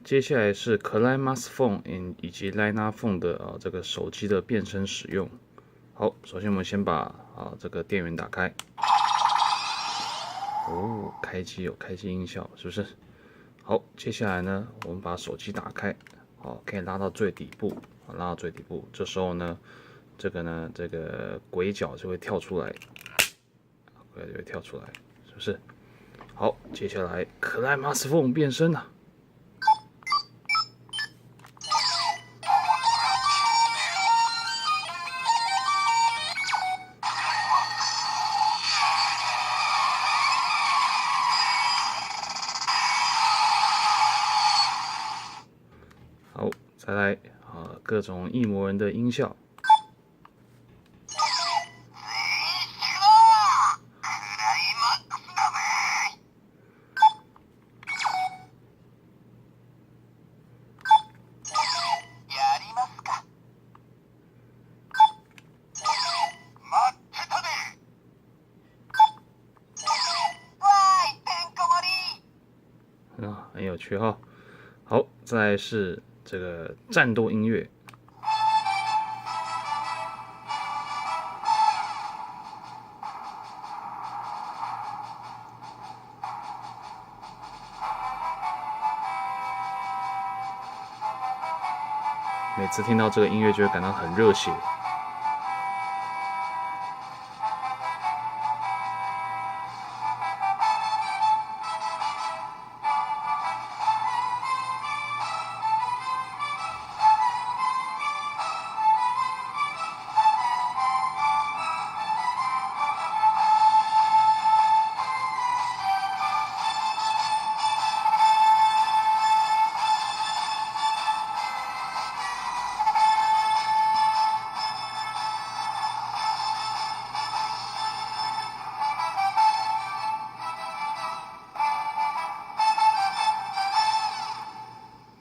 接下来是 Climax Phone 以及 Line Phone 的这个手机的变身使用。好，首先我们先把这个电源打开。哦，开机有开机音效，是不是？好，接下来呢，我们把手机打开，好，可以拉到最底部，拉到最底部。这时候呢，这个鬼角就会跳出来，鬼角就会跳出来，是不是？好，接下来Climax Phone 变身了。好，再来各种异魔人的音效。很有趣哈。好，再来是这个战斗音乐。每次听到这个音乐，就会感到很热血。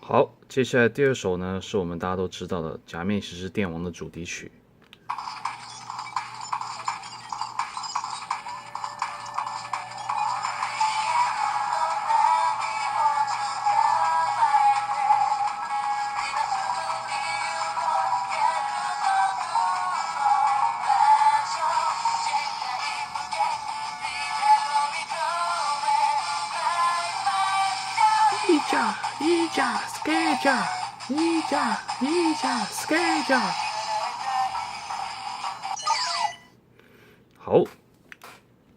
好，接下来第二首呢，是我们大家都知道的《假面骑士电王》的主题曲。一架 Sketcher， 一架 Sketcher。好，